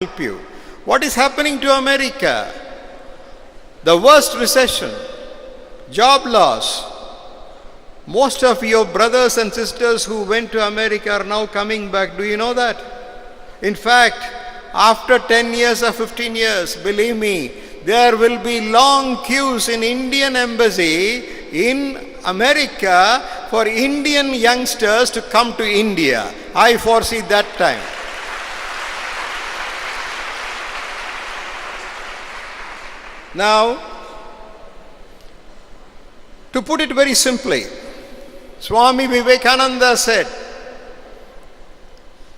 help you. What is happening to America? The worst recession, job loss. Most of your brothers and sisters who went to America are now coming back. Do you know that? In fact, after 10 years or 15 years, believe me, there will be long queues in Indian embassy in America for Indian youngsters to come to India. I foresee that time. Now, to put it very simply, Swami Vivekananda said,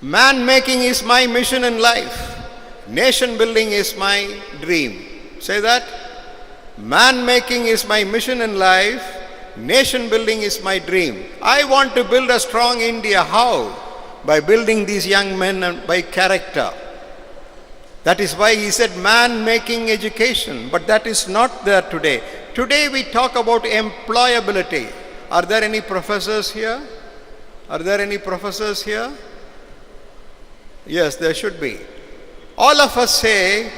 man making is my mission in life, nation building is my dream. Say that. Man making is my mission in life, nation building is my dream. I want to build a strong India. How? By building these young men and by character. That is why he said man making education, but that is not there today. Today we talk about employability. Are there any professors here? Are there any professors here? Yes, there should be. All of us say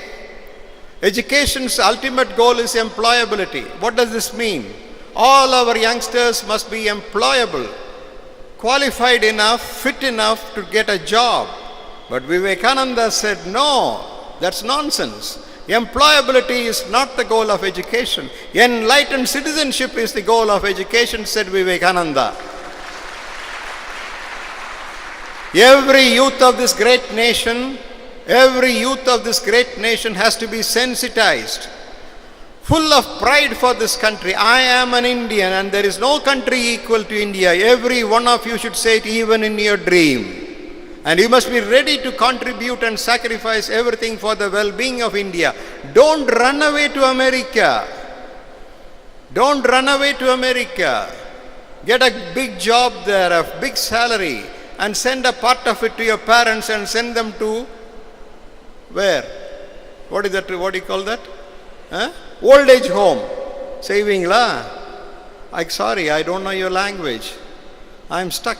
education's ultimate goal is employability. What does this mean? All our youngsters must be employable, qualified enough, fit enough to get a job. But Vivekananda said, no, that's nonsense. Employability is not the goal of education. Enlightened citizenship is the goal of education, said Vivekananda. Every youth of this great nation has to be sensitized, full of pride for this country. I am an Indian and there is no country equal to India. Every one of you should say it even in your dream. And you must be ready to contribute and sacrifice everything for the well-being of India. Don't run away to America. Don't run away to America. Get a big job there, a big salary, and send a part of it to your parents and send them to where? What is that? What do you call that? Old age home. Saving la. I'm sorry, I don't know your language. I'm stuck.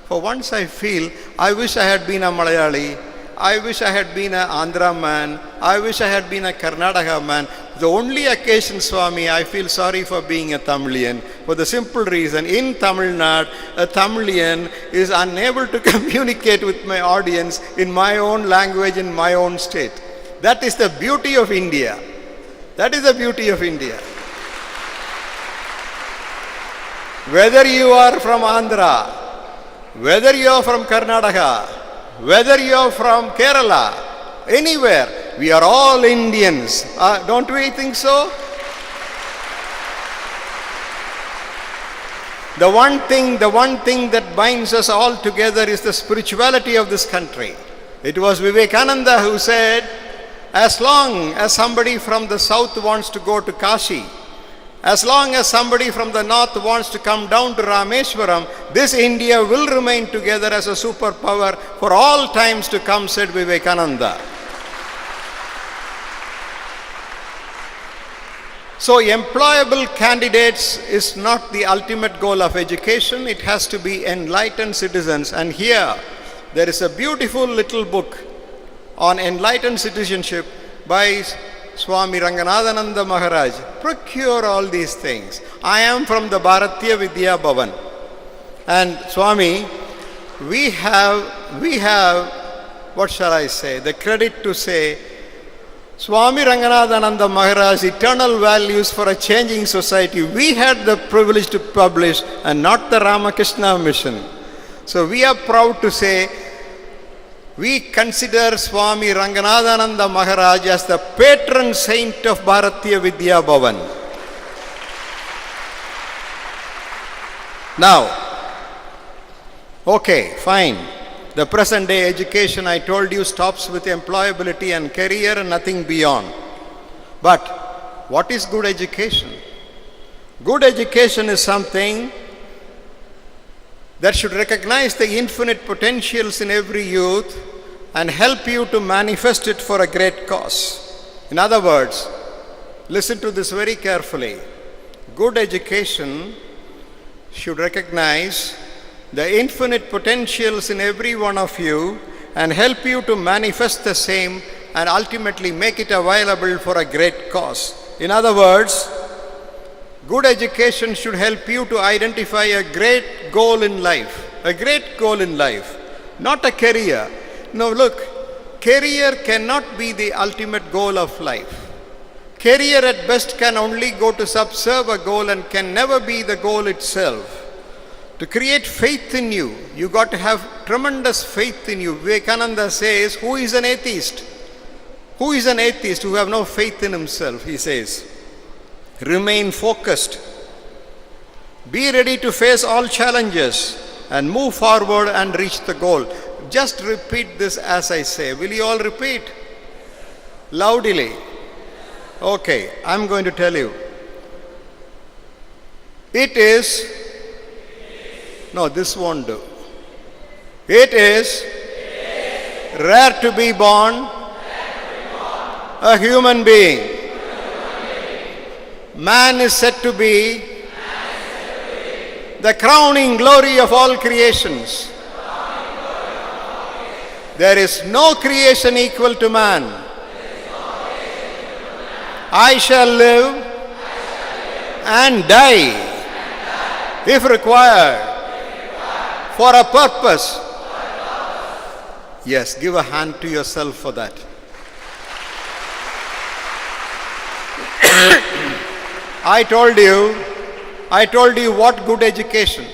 For once I feel, I wish I had been a Malayali, I wish I had been an Andhra man, I wish I had been a Karnataka man. The only occasion, Swami, I feel sorry for being a Tamilian, for the simple reason, in Tamil Nadu, a Tamilian is unable to communicate with my audience in my own language, in my own state. That is the beauty of India. That is the beauty of India. Whether you are from Andhra, whether you are from Karnataka, whether you are from Kerala, anywhere, we are all Indians. Don't we think so? The one thing that binds us all together is the spirituality of this country. It was Vivekananda who said, as long as somebody from the south wants to go to Kashi, as long as somebody from the north wants to come down to Rameshwaram, this India will remain together as a superpower for all times to come, said Vivekananda. So employable candidates is not the ultimate goal of education. It has to be enlightened citizens. And here there is a beautiful little book on enlightened citizenship by Swami Ranganathananda Maharaj. Procure all these things. I am from the Bharatiya Vidya Bhavan. And Swami, we have, what shall I say, the credit to say, Swami Ranganathananda Maharaj, eternal values for a changing society. We had the privilege to publish and not the Ramakrishna mission. So we are proud to say, we consider Swami Ranganathananda Maharaj as the patron saint of Bharatiya Vidya Bhavan. Now, okay, fine. The present day education, I told you, stops with employability and career and nothing beyond. But what is good education? Good education is something that should recognize the infinite potentials in every youth and help you to manifest it for a great cause. In other words, listen to this very carefully. Good education should recognize the infinite potentials in every one of you and help you to manifest the same and ultimately make it available for a great cause. In other words, good education should help you to identify a great goal in life. A great goal in life, not a career. No, look, career cannot be the ultimate goal of life. Career at best can only go to subserve a goal and can never be the goal itself. To create faith in you, you got to have tremendous faith in you. Vivekananda says, who is an atheist? Who is an atheist who have no faith in himself? He says, remain focused. Be ready to face all challenges and move forward and reach the goal. Just repeat this as I say. Will you all repeat? Loudly. Okay, I'm going to tell you. It is, no, this won't do. It is rare to be born a human being. Man is said to be the crowning glory of all creations. There is no creation equal to man. I shall live and die, if required, for a purpose. Yes, give a hand to yourself for that. I told you what good education.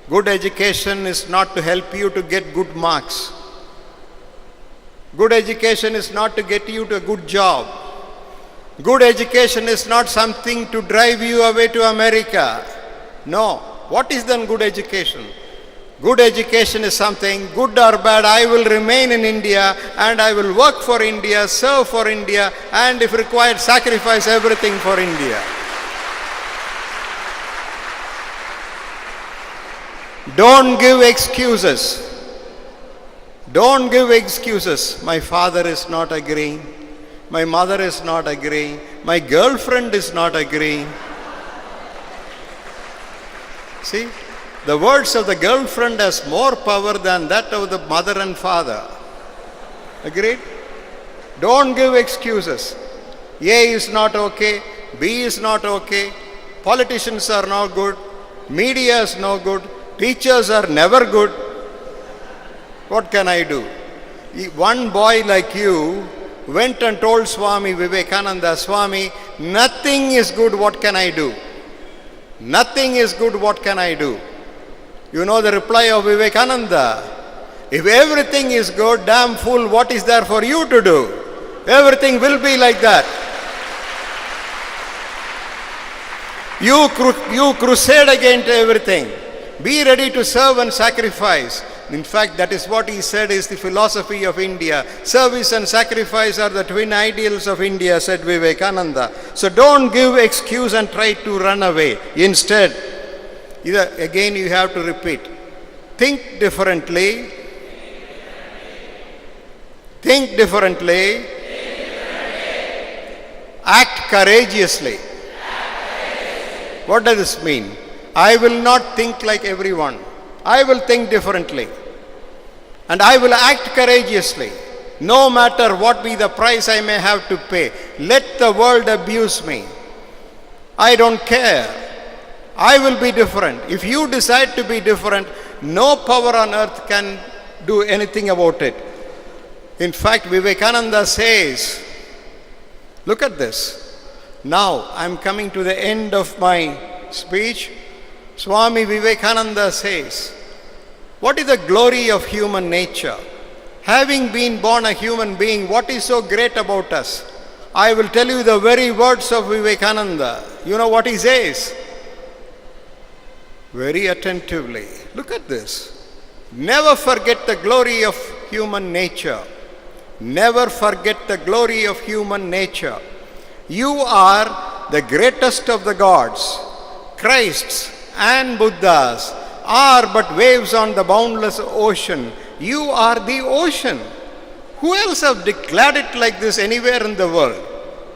Good education is not to help you to get good marks. Good education is not to get you to a good job. Good education is not something to drive you away to America. No. What is then good education? Good education is something, good or bad, I will remain in India and I will work for India, serve for India, and if required, sacrifice everything for India. Don't give excuses. Don't give excuses. My father is not agreeing. My mother is not agreeing. My girlfriend is not agreeing. See, the words of the girlfriend has more power than that of the mother and father. Agreed? Don't give excuses. A is not okay. B is not okay. Politicians are not good. Media is no good. Teachers are never good. What can I do? One boy like you went and told Swami Vivekananda, Swami, nothing is good, what can I do? Nothing is good, what can I do? You know the reply of Vivekananda. If everything is good, damn fool, what is there for you to do? Everything will be like that. You crusade against everything. Be ready to serve and sacrifice. In fact, that is what he said is the philosophy of India. Service and sacrifice are the twin ideals of India, said Vivekananda. So don't give excuse and try to run away. Instead, again you have to repeat. Think differently. Think differently. Act courageously. What does this mean? I will not think like everyone. I will think differently. And I will act courageously. No matter what be the price I may have to pay. Let the world abuse me. I don't care. I will be different. If you decide to be different, no power on earth can do anything about it. In fact, Vivekananda says, look at this. Now, I am coming to the end of my speech. Swami Vivekananda says, what is the glory of human nature? Having been born a human being, what is so great about us? I will tell you the very words of Vivekananda. You know what he says? Very attentively. Look at this. Never forget the glory of human nature. Never forget the glory of human nature. You are the greatest of the gods. Christs and Buddhas are but waves on the boundless ocean. You are the ocean. Who else have declared it like this anywhere in the world?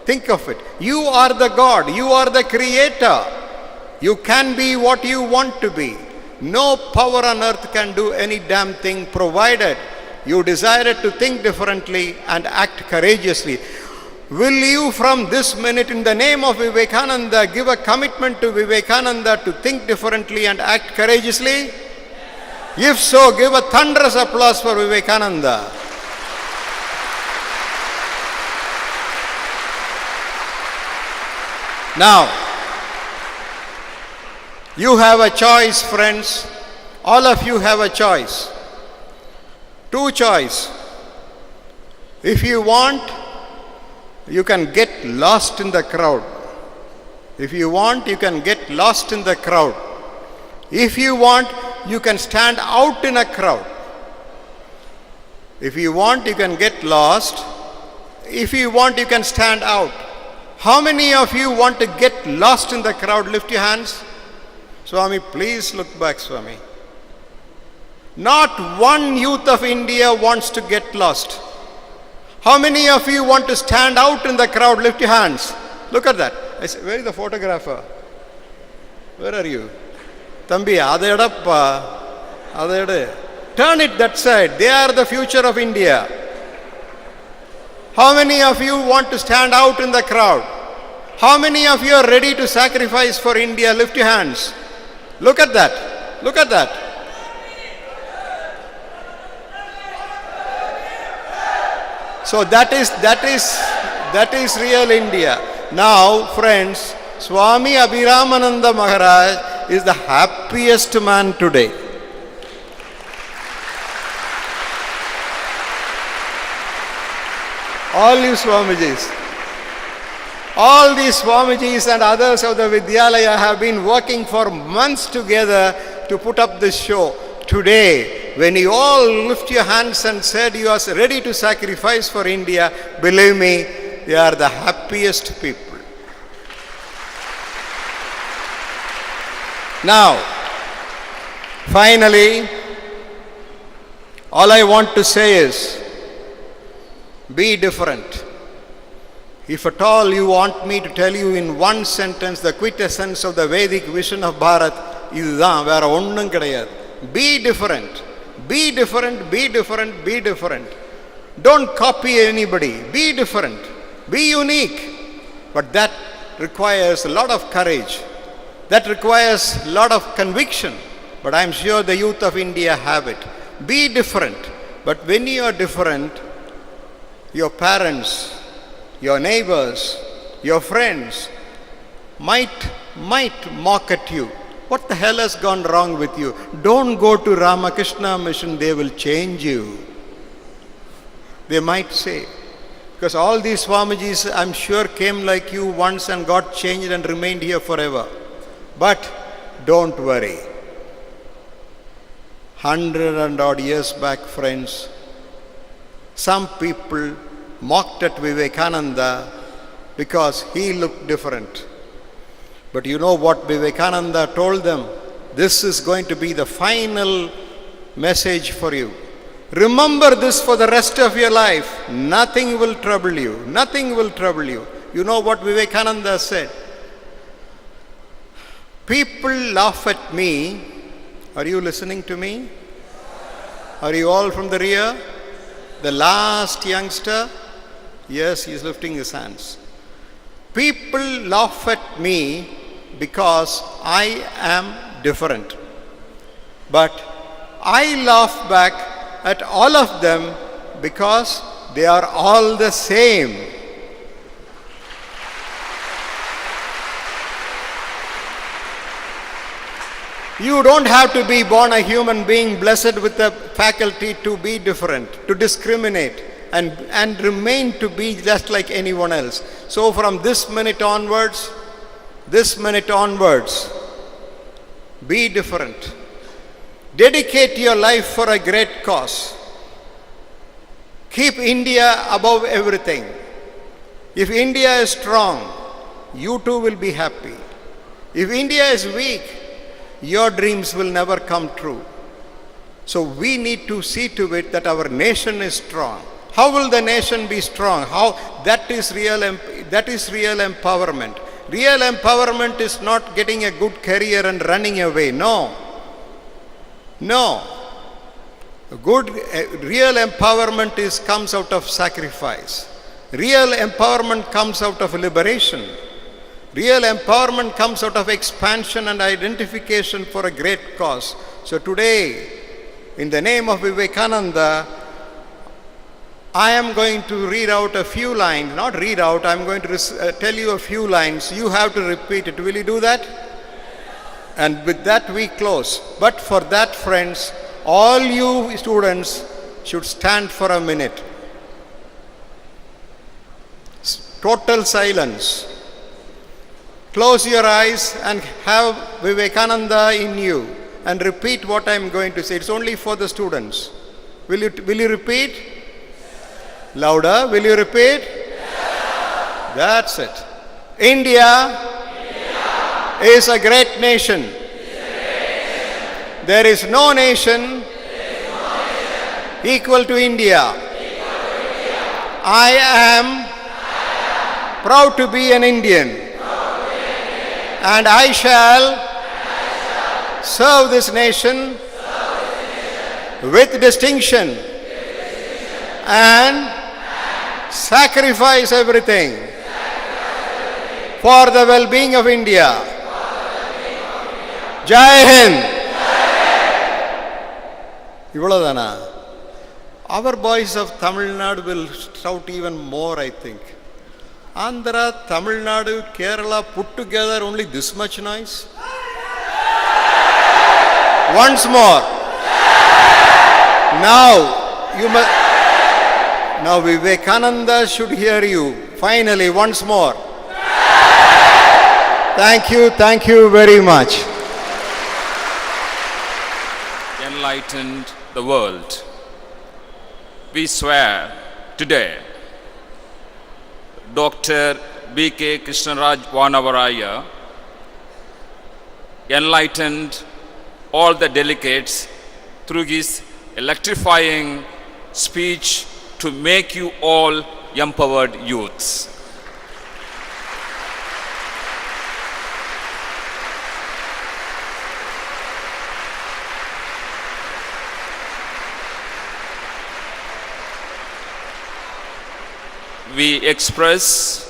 Think of it. You are the God. You are the creator. You can be what you want to be. No power on earth can do any damn thing provided You decided to think differently and act courageously. Will you from this minute in the name of Vivekananda give a commitment to Vivekananda to think differently and act courageously? If so, give a thunderous applause for Vivekananda. Now, you have a choice, friends. All of you have a choice. Two choices. If you want, you can get lost in the crowd. If you want, you can get lost in the crowd. If you want, you can stand out in a crowd. If you want, you can get lost. If you want, you can stand out. How many of you want to get lost in the crowd? Lift your hands. Swami, please look back, Swami. Not one youth of India wants to get lost. How many of you want to stand out in the crowd? Lift your hands. Look at that. I say, where is the photographer? Where are you? Thambi, turn it that side. They are the future of India. How many of you want to stand out in the crowd? How many of you are ready to sacrifice for India? Lift your hands. Look at that. Look at that. So that is real India. Now, friends, Swami Abhiramananda Maharaj is the happiest man today. All you Swamijis, all these Swamijis and others of the Vidyalaya have been working for months together to put up this show. Today, when you all lift your hands and said you are ready to sacrifice for India, believe me, they are the happiest people. Now, finally, all I want to say is, be different. If at all you want me to tell you in one sentence the quintessence of the Vedic vision of Bharat, இதுதான் வேற ஒண்ணும் கிடையாது. Be different. Be different, be different, be different. Don't copy anybody. Be different. Be unique. But that requires a lot of courage. That requires a lot of conviction. But I am sure the youth of India have it. Be different. But when you are different, your parents, your neighbors, your friends might mock at you. What the hell has gone wrong with you? Don't go to Ramakrishna mission, they will change you. They might say. Because all these Swamijis, I'm sure, came like you once and got changed and remained here forever. But don't worry. 100 and odd years back, friends, some people mocked at Vivekananda because he looked different. But you know what Vivekananda told them? This is going to be the final message for you. Remember this for the rest of your life. Nothing will trouble you. Nothing will trouble you. You know what Vivekananda said? People laugh at me. Are you listening to me? Are you all from the rear? The last youngster? Yes, he is lifting his hands. People laugh at me because I am different. But I laugh back at all of them because they are all the same. You don't have to be born a human being blessed with the faculty to be different, to discriminate, and remain to be just like anyone else. So from this minute onwards, be different. Dedicate your life for a great cause. Keep India above everything. If India is strong, you too will be happy. If India is weak, your dreams will never come true. So we need to see to it that our nation is strong. How will the nation be strong? That is real empowerment. Real empowerment is not getting a good career and running away. No. Real empowerment comes out of sacrifice. Real empowerment comes out of liberation. Real empowerment comes out of expansion and identification for a great cause. So today, in the name of Vivekananda, I am going to read out a few lines. Not read out, I am going to tell you a few lines. You have to repeat it. Will you do that? And with that we close. But for that, friends, all you students should stand for a minute. Total silence. Close your eyes and have Vivekananda in you and repeat what I am going to say. It's only for the students. Will you repeat? Louder. Will you repeat? Yeah. That's it. India is a great nation. There is no nation equal to India. I am proud to be an Indian, and I shall serve this nation with distinction and sacrifice everything for the well-being of India. Jai Hind. Ivvaladana. Our boys of Tamil Nadu will shout even more, I think. Andhra, Tamil Nadu, Kerala put together only this much noise. Once more. Now Vivekananda should hear you. Finally, once more. Thank you very much. Enlightened the world. We swear today, Dr. B.K. Krishnaraj Vanavarayar enlightened all the delegates through his electrifying speech to make you all empowered youths. We express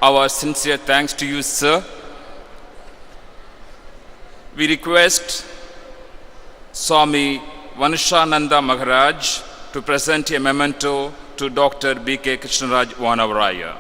our sincere thanks to you, sir. We request Swami Vanishananda Maharaj to present a memento to Dr. B.K. Krishnaraj Vanavarayar.